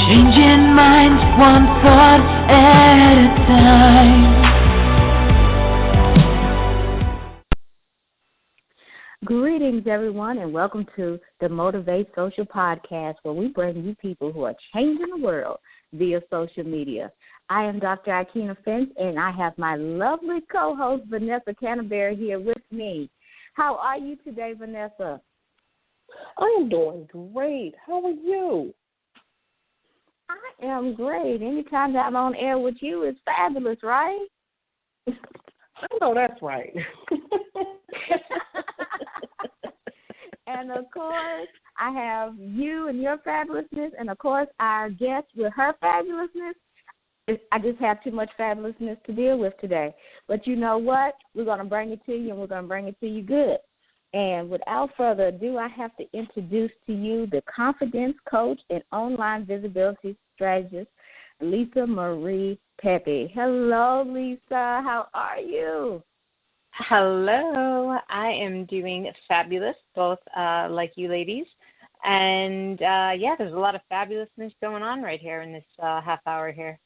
Changing minds one thought at a time. Greetings, everyone, and welcome to the Motivate Social Podcast, where we bring you people who are changing the world via social media. I am Dr. Akina Finch, and I have my lovely co-host, Vanessa Canterbury, here with me. How are you today, Vanessa? I am doing great. How are you? I am great. Anytime that I'm on air with you is fabulous, right? I know that's right. And, of course, I have you and your fabulousness, and, of course, our guest with her fabulousness. I just have too much fabulousness to deal with today. But you know what? We're going to bring it to you, and we're going to bring it to you good. And without further ado, I have to introduce to you the confidence coach and online visibility strategist, Lisa Marie Pepe. Hello, Lisa. How are you? Hello. I am doing fabulous, both like you ladies. And, there's a lot of fabulousness going on right here in this half hour here.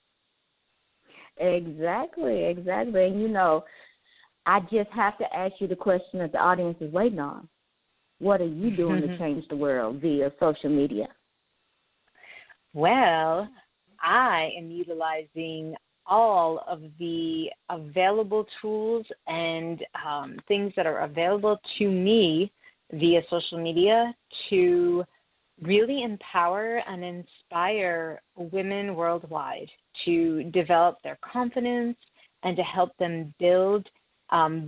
Exactly. And, you know, I just have to ask you the question that the audience is waiting on. What are you doing to change the world via social media? Well, I am utilizing all of the available tools and things that are available to me via social media to really empower and inspire women worldwide to develop their confidence and to help them build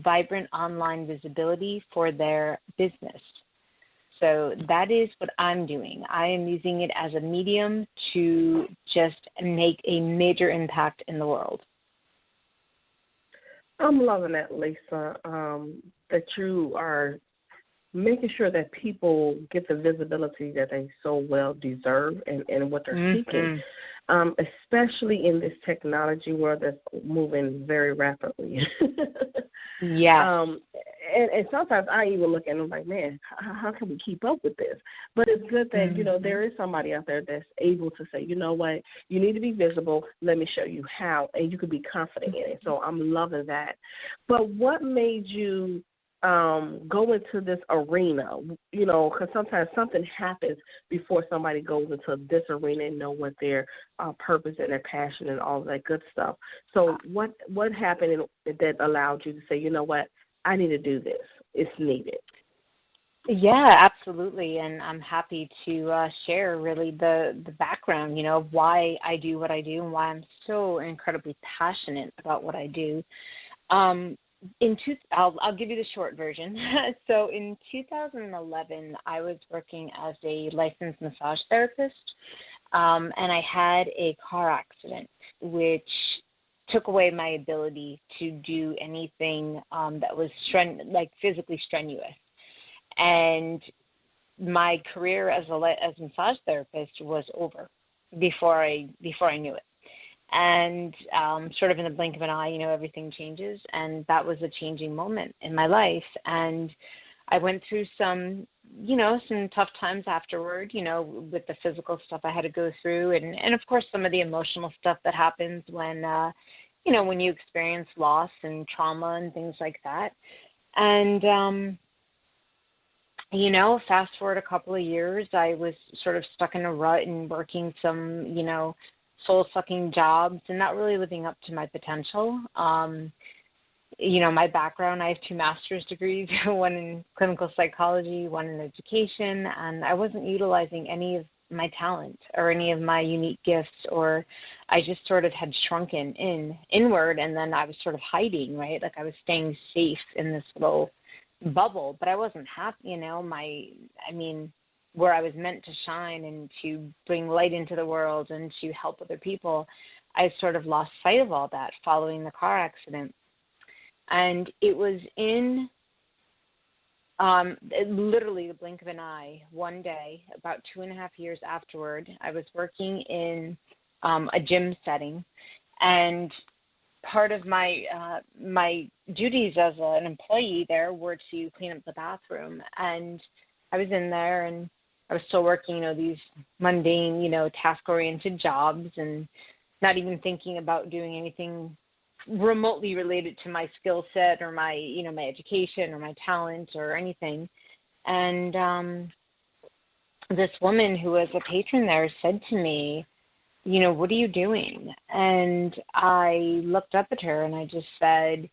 vibrant online visibility for their business. So that is what I'm doing. I am using it as a medium to just make a major impact in the world. I'm loving that, Lisa, that you are making sure that people get the visibility that they so well deserve and what they're seeking, especially in this technology world that's moving very rapidly. Yeah. And sometimes I even look at them like, man, how can we keep up with this? But it's good that, you know, there is somebody out there that's able to say, you know what, you need to be visible. Let me show you how, and you can be confident in it. So I'm loving that. But what made you go into this arena, you know, because sometimes something happens before somebody goes into this arena and know what their purpose and their passion and all that good stuff. So what happened that allowed you to say, you know what, I need to do this. It's needed. Yeah, absolutely. And I'm happy to share really the background, you know, of why I do what I do and why I'm so incredibly passionate about what I do. I'll give you the short version. So in 2011, I was working as a licensed massage therapist, and I had a car accident, which took away my ability to do anything that was physically strenuous. And my career as a massage therapist was over before I knew it. And sort of in the blink of an eye, you know, everything changes. And that was a changing moment in my life. And I went through some tough times afterward, you know, with the physical stuff I had to go through. And of course, some of the emotional stuff that happens when you experience loss and trauma and things like that. And, fast forward a couple of years, I was sort of stuck in a rut and working some, soul-sucking jobs and not really living up to my potential. My background, I have 2 master's degrees, one in clinical psychology, one in education, and I wasn't utilizing any of my talent or any of my unique gifts, or I just sort of had shrunken inward, and then I was sort of hiding, right? Like I was staying safe in this little bubble, but I wasn't happy, where I was meant to shine and to bring light into the world and to help other people. I sort of lost sight of all that following the car accident. And it was in literally the blink of an eye, one day, about 2.5 years afterward, I was working in a gym setting, and part of my my duties as an employee there were to clean up the bathroom. And I was in there, and I was still working, these mundane, task-oriented jobs and not even thinking about doing anything remotely related to my skill set or my, my education or my talent or anything. And this woman who was a patron there said to me, what are you doing? And I looked up at her and I just said,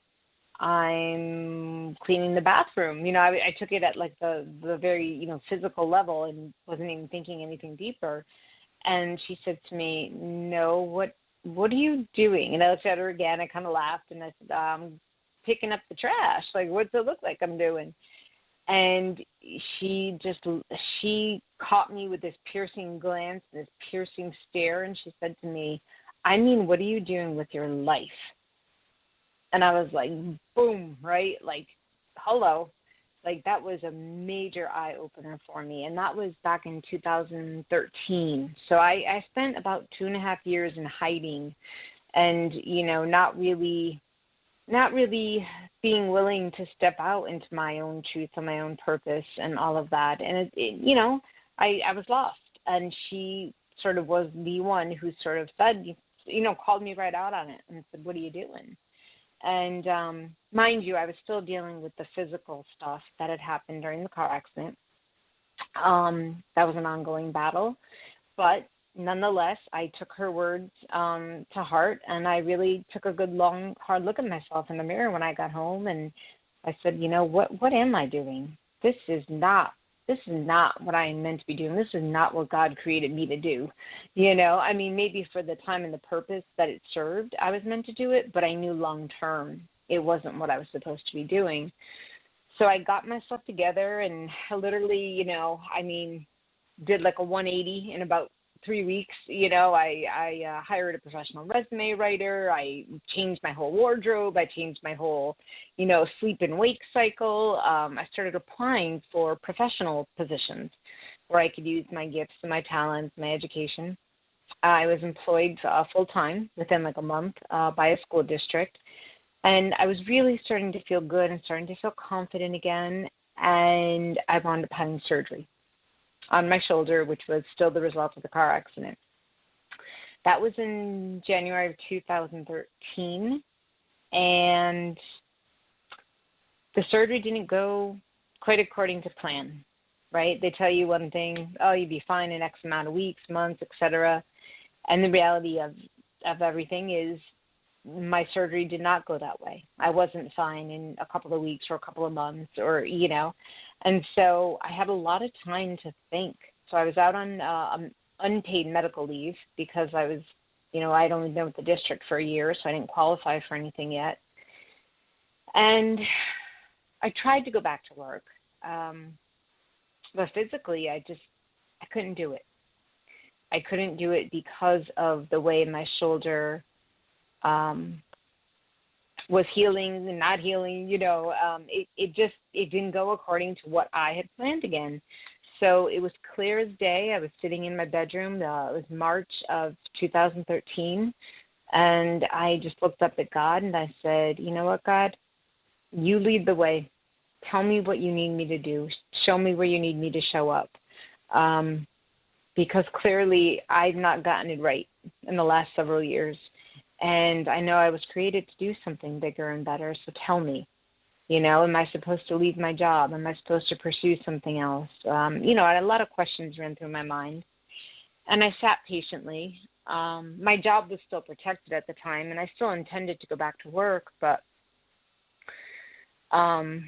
I'm cleaning the bathroom. I took it at like the very, physical level and wasn't even thinking anything deeper. And she said to me, no, what are you doing? And I looked at her again. I kind of laughed and I said, I'm picking up the trash. Like, what's it look like I'm doing? And she caught me with this piercing glance, this piercing stare, and she said to me, I mean, what are you doing with your life? And I was like, boom, right? Like, hello. Like, that was a major eye-opener for me, and that was back in 2013. So I spent about 2.5 years in hiding and, not really being willing to step out into my own truth and my own purpose and all of that. And, I was lost. And she sort of was the one who sort of said, called me right out on it and said, what are you doing? And mind you, I was still dealing with the physical stuff that had happened during the car accident. That was an ongoing battle. But nonetheless, I took her words to heart, and I really took a good, long, hard look at myself in the mirror when I got home, and I said, what am I doing? This is not what I am meant to be doing. This is not what God created me to do. Maybe for the time and the purpose that it served, I was meant to do it, but I knew long term it wasn't what I was supposed to be doing. So I got myself together and I literally, did like a 180 in about 3 weeks. I hired a professional resume writer. I changed my whole wardrobe. I changed my whole, sleep and wake cycle. I started applying for professional positions where I could use my gifts and my talents, my education. I was employed full-time within like a month by a school district. And I was really starting to feel good and starting to feel confident again. And I wound up having surgery on my shoulder, which was still the result of the car accident. That was in January of 2013, and the surgery didn't go quite according to plan, right? They tell you one thing, you'd be fine in X amount of weeks, months, etc. And the reality of everything is my surgery did not go that way. I wasn't fine in a couple of weeks or a couple of months or, And so I had a lot of time to think. So I was out on unpaid medical leave because I was, I'd only been with the district for a year, so I didn't qualify for anything yet. And I tried to go back to work, but physically I couldn't do it. I couldn't do it because of the way my shoulder was healing and not healing, it didn't go according to what I had planned again. So it was clear as day. I was sitting in my bedroom. It was March of 2013. And I just looked up at God and I said, you know what, God, you lead the way. Tell me what you need me to do. Show me where you need me to show up. Because clearly I've not gotten it right in the last several years. And I know I was created to do something bigger and better, so tell me, am I supposed to leave my job? Am I supposed to pursue something else? I had a lot of questions ran through my mind. And I sat patiently. My job was still protected at the time, and I still intended to go back to work. But, from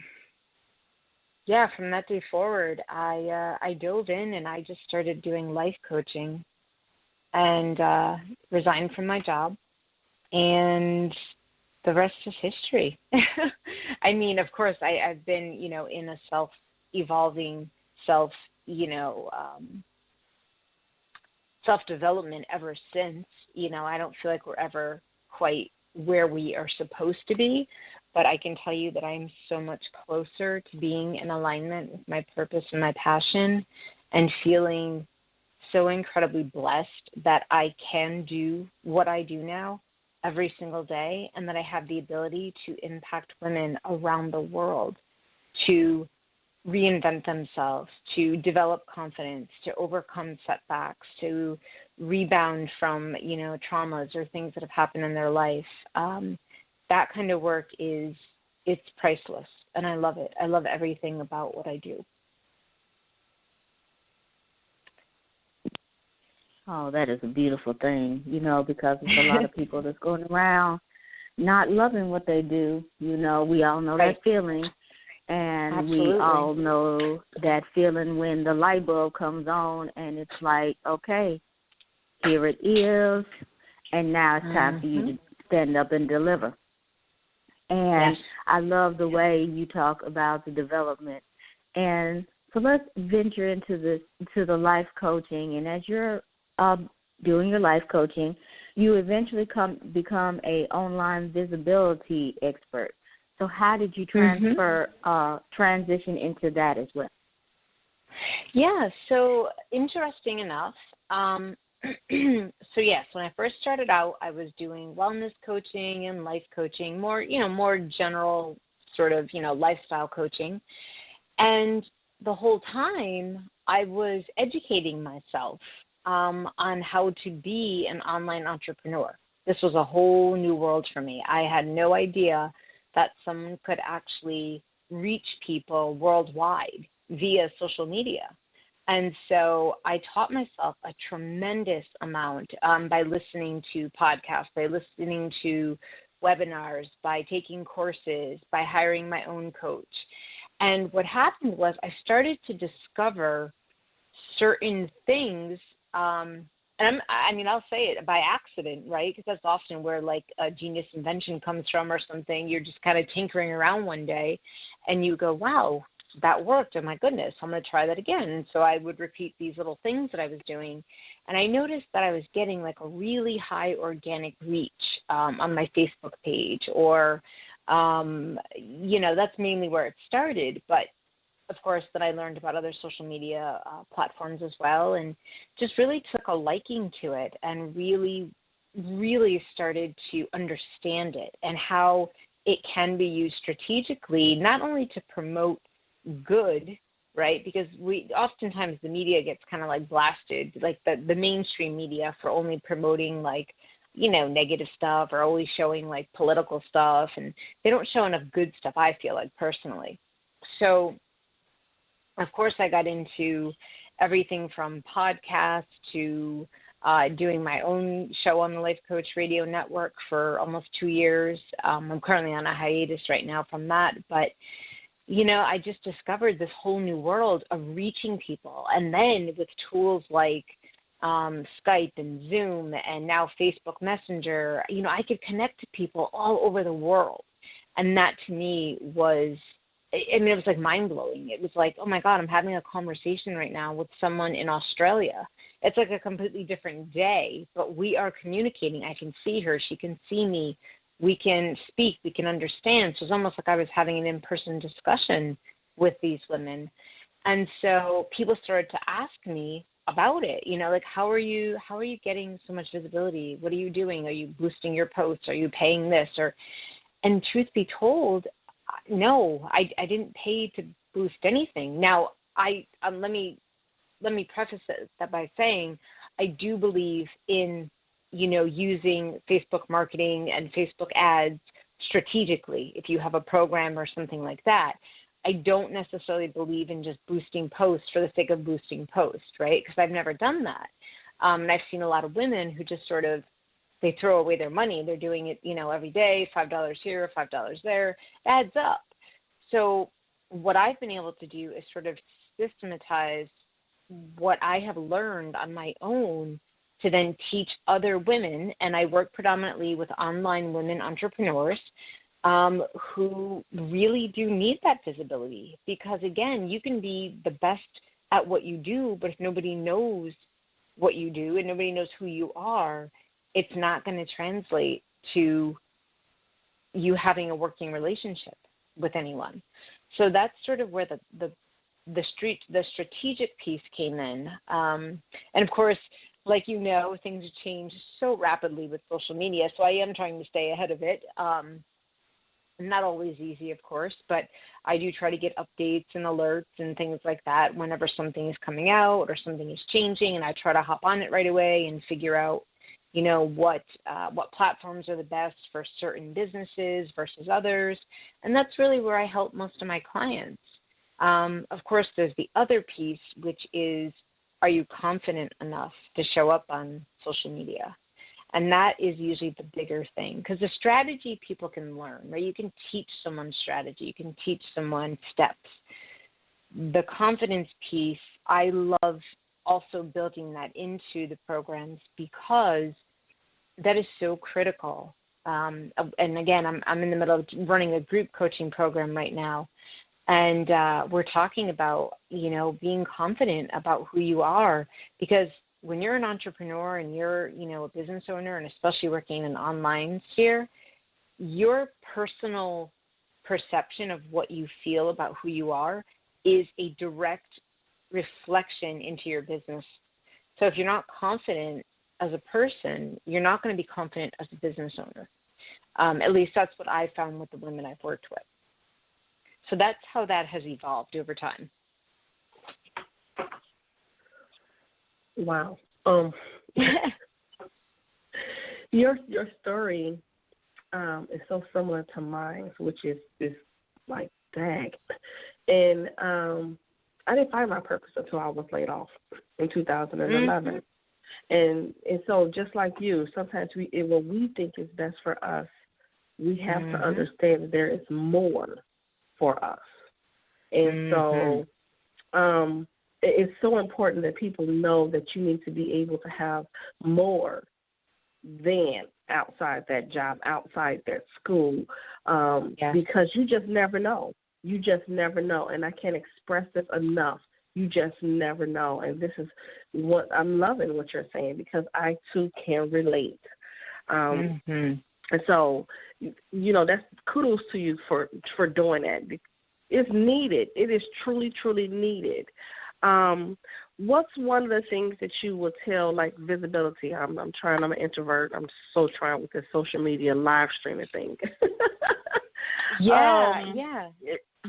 that day forward, I dove in and I just started doing life coaching and resigned from my job. And the rest is history. Of course, I've been, in a self-evolving, self-development ever since. I don't feel like we're ever quite where we are supposed to be, but I can tell you that I'm so much closer to being in alignment with my purpose and my passion and feeling so incredibly blessed that I can do what I do now every single day, and that I have the ability to impact women around the world to reinvent themselves, to develop confidence, to overcome setbacks, to rebound from, traumas or things that have happened in their life. That kind of work it's priceless, and I love it. I love everything about what I do. Oh, that is a beautiful thing, because there's a lot of people that's going around not loving what they do. We all know Right. that feeling. And Absolutely. we all know that feeling when the light bulb comes on and it's like, okay, here it is, and now it's time for you to stand up and deliver. And Yes. I love the way you talk about the development. And so let's venture into the life coaching. And as you're doing your life coaching, you eventually become a online visibility expert. So how did you transition into that as well? Yeah, so interesting enough. So yes, when I first started out, I was doing wellness coaching and life coaching, more general sort of, lifestyle coaching. And the whole time I was educating myself on how to be an online entrepreneur. This was a whole new world for me. I had no idea that someone could actually reach people worldwide via social media. And so I taught myself a tremendous amount by listening to podcasts, by listening to webinars, by taking courses, by hiring my own coach. And what happened was I started to discover certain things, and I'll say it by accident, right? Because that's often where like a genius invention comes from or something. You're just kind of tinkering around one day and you go, wow, that worked. Oh my goodness, I'm going to try that again. And so I would repeat these little things that I was doing. And I noticed that I was getting like a really high organic reach on my Facebook page or, that's mainly where it started. But of course, then I learned about other social media platforms as well and just really took a liking to it and really, really started to understand it and how it can be used strategically, not only to promote good, right? Because oftentimes the media gets kind of like blasted, like the mainstream media for only promoting like, negative stuff or always showing like political stuff. And they don't show enough good stuff, I feel like personally. So, of course, I got into everything from podcasts to doing my own show on the Life Coach Radio Network for almost 2 years. I'm currently on a hiatus right now from that. But, I just discovered this whole new world of reaching people. And then with tools like Skype and Zoom and now Facebook Messenger, I could connect to people all over the world. And that to me was it was like mind-blowing. It was like, oh, my God, I'm having a conversation right now with someone in Australia. It's like a completely different day, but we are communicating. I can see her. She can see me. We can speak. We can understand. So it's almost like I was having an in-person discussion with these women. And so people started to ask me about it, like, how are you getting so much visibility? What are you doing? Are you boosting your posts? Are you paying this? And truth be told, no, I didn't pay to boost anything. Now, let me preface that by saying I do believe in, using Facebook marketing and Facebook ads strategically if you have a program or something like that. I don't necessarily believe in just boosting posts for the sake of boosting posts, right? Because I've never done that. And I've seen a lot of women who just sort of, they throw away their money. They're doing it, every day, $5 here, $5 there. It adds up. So what I've been able to do is sort of systematize what I have learned on my own to then teach other women. And I work predominantly with online women entrepreneurs who really do need that visibility. Because, again, you can be the best at what you do, but if nobody knows what you do and nobody knows who you are, it's not going to translate to you having a working relationship with anyone. So that's sort of where the strategic piece came in. And of course, like things change so rapidly with social media. So I am trying to stay ahead of it. not always easy, of course, but I do try to get updates and alerts and things like that whenever something is coming out or something is changing, and I try to hop on it right away and figure out, what platforms are the best for certain businesses versus others. And that's really where I help most of my clients. Of course, there's the other piece, which is, are you confident enough to show up on social media? And that is usually the bigger thing, because the strategy people can learn, right? You can teach someone strategy. You can teach someone steps. The confidence piece, I love also building that into the programs because that is so critical. And again, I'm in the middle of running a group coaching program right now. And we're talking about, being confident about who you are, because when you're an entrepreneur and you're, a business owner, and especially working in an online sphere, your personal perception of what you feel about who you are is a direct reflection into your business. So if you're not confident as a person, you're not going to be confident as a business owner. At least that's what I found with the women I've worked with. So that's how that has evolved over time. Wow. Your story is so similar to mine, which is like, dang. And I didn't find my purpose until I was laid off in 2011. Mm-hmm. And so just like you, sometimes what we think is best for us, we have to understand that there is more for us. And so it's so important that people know that you need to be able to have more than outside that job, outside that school, because you just never know. You just never know. And I can't express this enough. You just never know. And this is what I'm loving what you're saying, because I, too, can relate. And so, that's kudos to you for doing that. It's needed. It is truly, truly needed. What's one of the things that you would tell, like visibility? I'm an introvert. I'm so trying with this social media live streaming thing.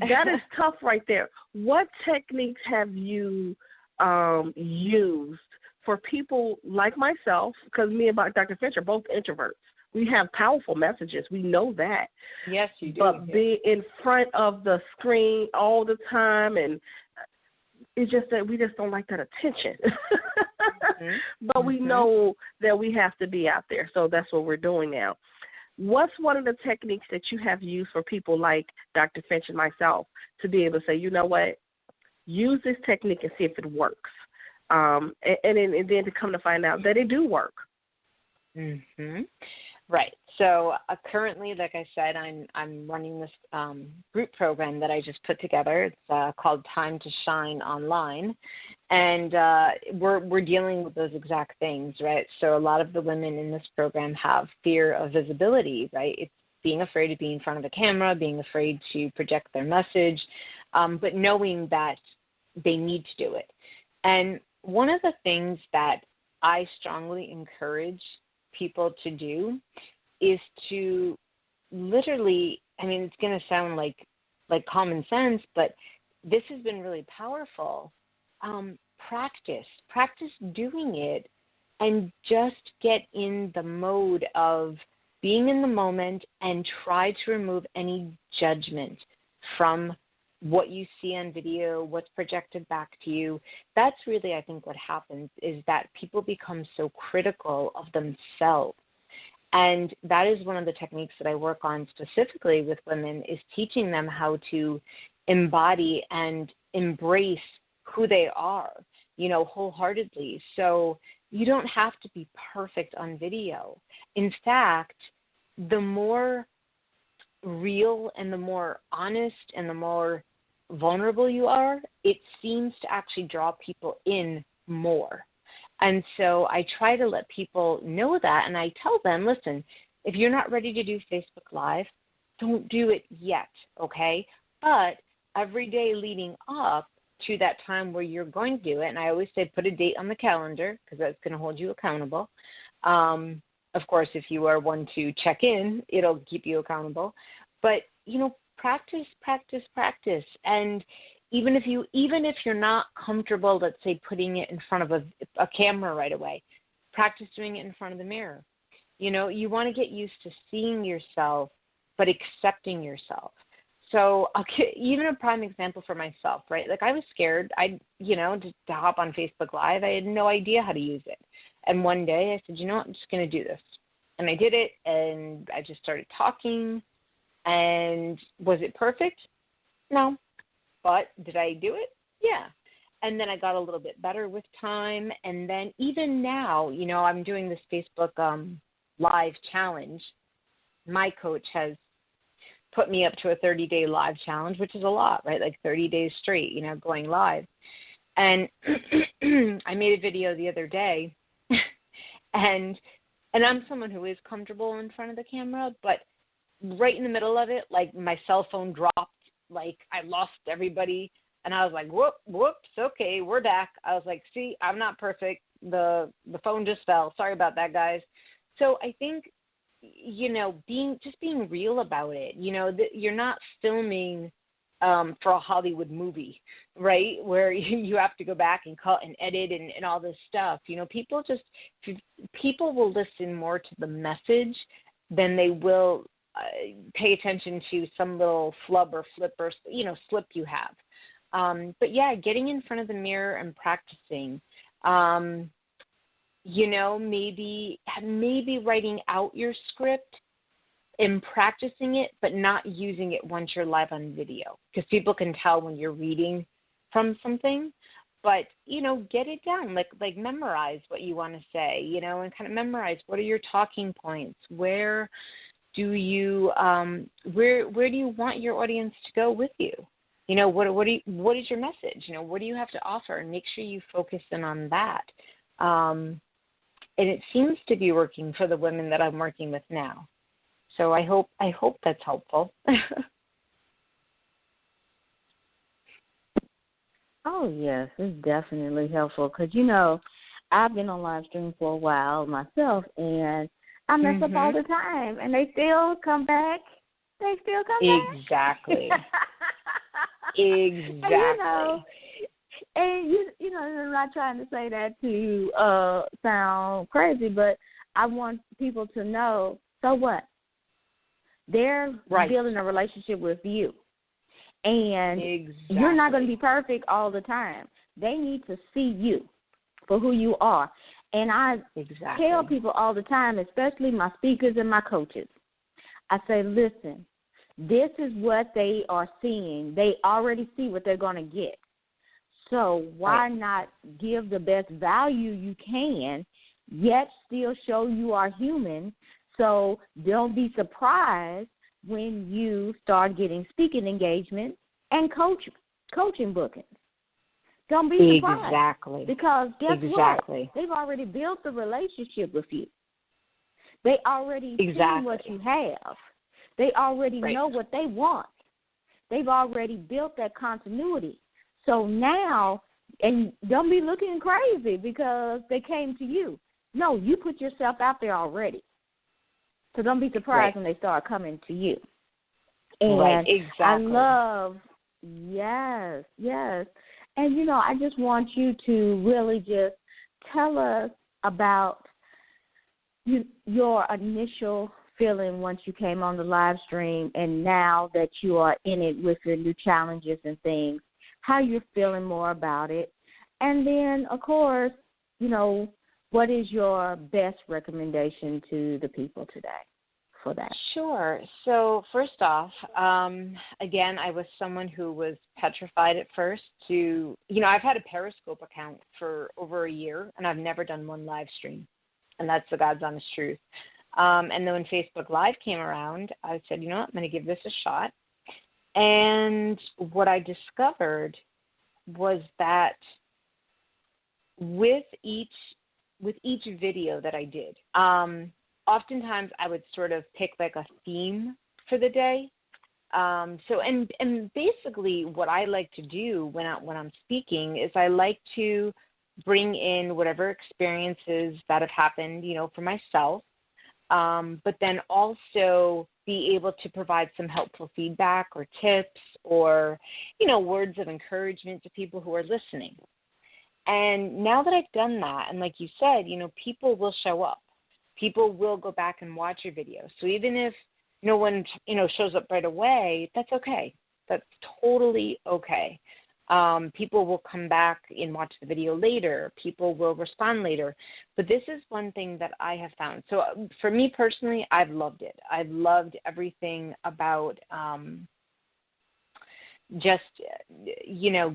That is tough right there. What techniques have you used for people like myself? Because me and Dr. Finch are both introverts. We have powerful messages. We know that. Yes, you do. But be in front of the screen all the time, and it's just that we just don't like that attention. But we know that we have to be out there, so that's what we're doing now. What's one of the techniques that you have used for people like Dr. Finch and myself to be able to say, you know what, use this technique and see if it works, and then to come to find out that it do work? Right. So currently, like I said, I'm running this group program that I just put together. It's called Time to Shine Online, and we're dealing with those exact things, right? So a lot of the women in this program have fear of visibility, right? It's being afraid to be in front of a camera, being afraid to project their message, but knowing that they need to do it. And one of the things that I strongly encourage people to do is to literally, it's going to sound like common sense, but this has been really powerful. Practice doing it, and just get in the mode of being in the moment and try to remove any judgment from what you see on video, what's projected back to you. That's really, I think, what happens is that people become so critical of themselves. And that is one of the techniques that I work on specifically with women, is teaching them how to embody and embrace who they are, wholeheartedly. So you don't have to be perfect on video. In fact, the more real and the more honest and the more vulnerable you are, it seems to actually draw people in more. And so I try to let people know that, and I tell them, listen, if you're not ready to do Facebook Live, don't do it yet, okay? But every day leading up to that time where you're going to do it, and I always say put a date on the calendar, because that's going to hold you accountable. Of course, if you are one to check in, it'll keep you accountable. But practice, practice, practice. And even if you're not comfortable, let's say, putting it in front of a camera right away, practice doing it in front of the mirror. You want to get used to seeing yourself, but accepting yourself. So I'll get even a prime example for myself, right? Like I was scared, to hop on Facebook Live. I had no idea how to use it. And one day I said, you know what, I'm just going to do this. And I did it, and I just started talking. And was it perfect? No. But did I do it? Yeah. And then I got a little bit better with time. And then even now, I'm doing this Facebook Live challenge. My coach has put me up to a 30-day live challenge, which is a lot, right? Like 30 days straight, going live. And I made a video the other day, and I'm someone who is comfortable in front of the camera, but right in the middle of it, like my cell phone dropped, like I lost everybody, and I was like, whoops, okay, we're back. I was like, see, I'm not perfect. The phone just fell. Sorry about that, guys. So I think, being real about it, you're not filming for a Hollywood movie, right, where you have to go back and cut and edit and all this stuff. People will listen more to the message than they will pay attention to some little flub or flip or, slip you have. But yeah, getting in front of the mirror and practicing, maybe writing out your script and practicing it, but not using it once you're live on video, because people can tell when you're reading from something. But, get it down, like memorize what you want to say, and kind of memorize what are your talking points, where do you where do you want your audience to go with you? What is your message? What do you have to offer? And make sure you focus in on that. And it seems to be working for the women that I'm working with now. So I hope that's helpful. Oh, yes, it's definitely helpful because, I've been on live stream for a while myself, and I mess up all the time, and they still come back. Exactly. Exactly. And I'm not trying to say that to sound crazy, but I want people to know, so what? They're building a relationship with you. And you're not going to be perfect all the time. They need to see you for who you are. And I tell people all the time, especially my speakers and my coaches, I say, listen, this is what they are seeing. They already see what they're going to get. So why not give the best value you can, yet still show you are human? So don't be surprised when you start getting speaking engagements and coaching bookings. Don't be surprised. Exactly. Because guess what? They've already built the relationship with you. They already see what you have. They already know what they want. They've already built that continuity. So now, and don't be looking crazy because they came to you. No, you put yourself out there already. So don't be surprised when they start coming to you. And I love, yes. And, I just want you to really just tell us about your initial feeling once you came on the live stream and now that you are in it with the new challenges and things, how you're feeling more about it. And then, of course, what is your best recommendation to the people today for that? Sure. So first off, again, I was someone who was petrified at first to, I've had a Periscope account for over a year, and I've never done one live stream. And that's the God's honest truth. And then when Facebook Live came around, I said, I'm going to give this a shot. And what I discovered was that with each video that I did, oftentimes I would sort of pick like a theme for the day. And basically what I like to do when I'm speaking is I like to bring in whatever experiences that have happened, for myself, but then also be able to provide some helpful feedback or tips or, words of encouragement to people who are listening. And now that I've done that, and like you said, people will show up. People will go back and watch your video. So even if no one, shows up right away, that's okay. That's totally okay. People will come back and watch the video later. People will respond later. But this is one thing that I have found. So for me personally, I've loved it. I've loved everything about just,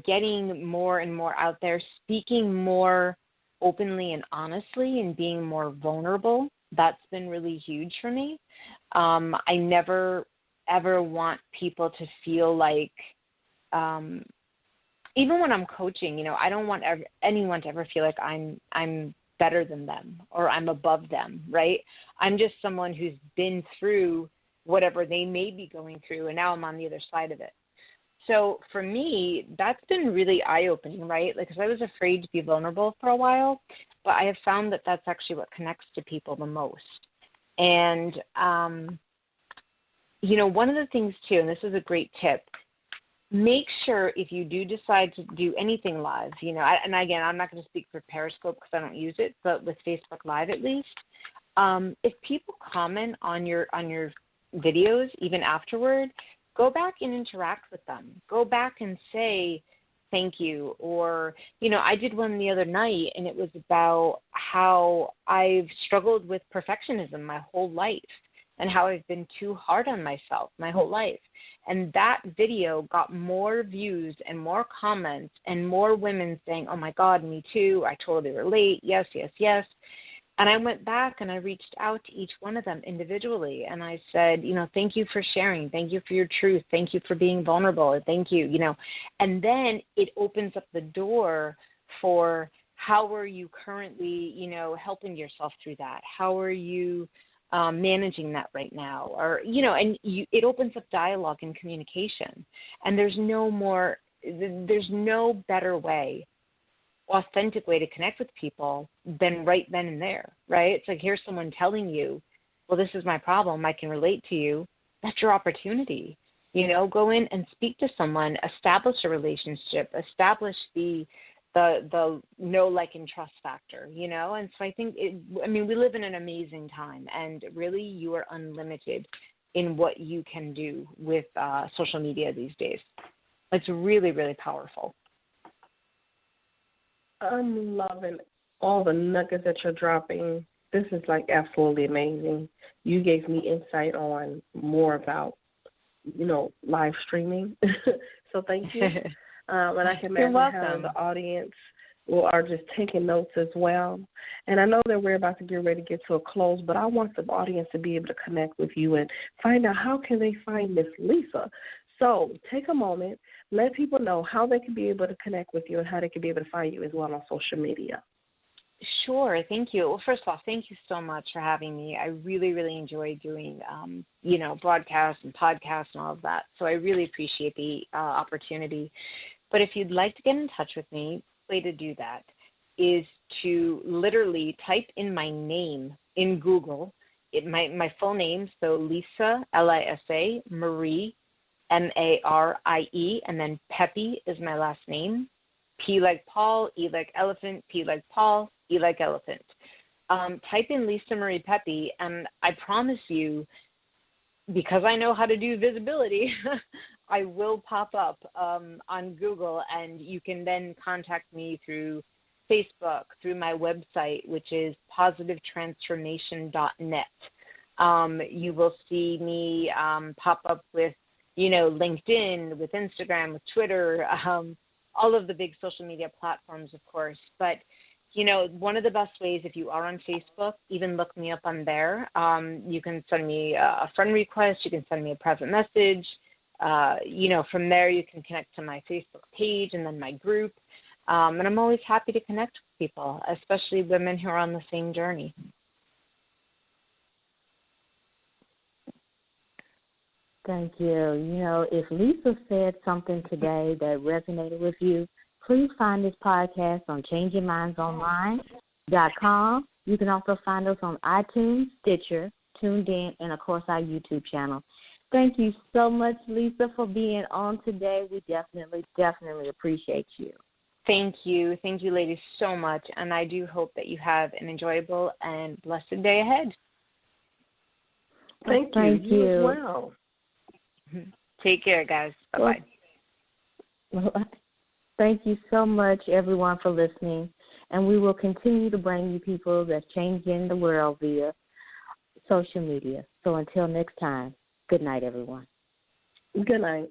getting more and more out there, speaking more openly and honestly and being more vulnerable. That's been really huge for me. I never, ever want people to feel like, even when I'm coaching, I don't want anyone to ever feel like I'm better than them or I'm above them, right? I'm just someone who's been through whatever they may be going through, and now I'm on the other side of it. So for me, that's been really eye-opening, right? Because I was afraid to be vulnerable for a while, but I have found that that's actually what connects to people the most. And, one of the things, too, and this is a great tip, make sure if you do decide to do anything live, and again, I'm not going to speak for Periscope because I don't use it, but with Facebook Live at least, if people comment on your videos even afterward, go back and interact with them. Go back and say thank you. Or, I did one the other night, and it was about how I've struggled with perfectionism my whole life and how I've been too hard on myself my whole life. And that video got more views and more comments and more women saying, oh, my God, me too. I totally relate. Yes, yes, yes. And I went back and I reached out to each one of them individually. And I said, thank you for sharing. Thank you for your truth. Thank you for being vulnerable. Thank you, And then it opens up the door for how are you currently, helping yourself through that? How are you managing that right now? Or, it opens up dialogue and communication. And there's no better way, authentic way to connect with people than right then and there, right? It's like, here's someone telling you, well, this is my problem. I can relate to you. That's your opportunity. Go in and speak to someone, establish a relationship, establish the know, like, and trust factor, And so I think, we live in an amazing time, and really you are unlimited in what you can do with social media these days. It's really, really powerful. I'm loving all the nuggets that you're dropping. This is absolutely amazing. You gave me insight on more about, live streaming. So thank you. And I can imagine how the audience are just taking notes as well. And I know that we're about to get ready to get to a close, but I want the audience to be able to connect with you and find out how can they find Miss Lisa. So take a moment, let people know how they can be able to connect with you and how they can be able to find you as well on social media. Sure. Thank you. Well, first of all, thank you so much for having me. I really, really enjoy doing, broadcasts and podcasts and all of that. So I really appreciate the opportunity. But if you'd like to get in touch with me, the way to do that is to literally type in my name in Google, my full name, so Lisa, Lisa, Marie, Marie, and then Pepe is my last name. P like Paul, E like elephant, P like Paul, E like elephant. Type in Lisa Marie Pepe, and I promise you, because I know how to do visibility, I will pop up on Google, and you can then contact me through Facebook, through my website, which is positivetransformation.net. You will see me pop up with, LinkedIn, with Instagram, with Twitter, all of the big social media platforms, of course. But, one of the best ways, if you are on Facebook, even look me up on there. You can send me a friend request. You can send me a private message. From there you can connect to my Facebook page and then my group. And I'm always happy to connect with people, especially women who are on the same journey. Thank you. If Lisa said something today that resonated with you, please find this podcast on ChangeYourMindsOnline.com. You can also find us on iTunes, Stitcher, tuned in, and, of course, our YouTube channel. Thank you so much, Lisa, for being on today. We definitely appreciate you. Thank you. Thank you, ladies, so much. And I do hope that you have an enjoyable and blessed day ahead. Thank you as well. Take care, guys. Bye-bye. Well, thank you so much, everyone, for listening. And we will continue to bring you people that's changing the world via social media. So until next time, good night, everyone. Good night.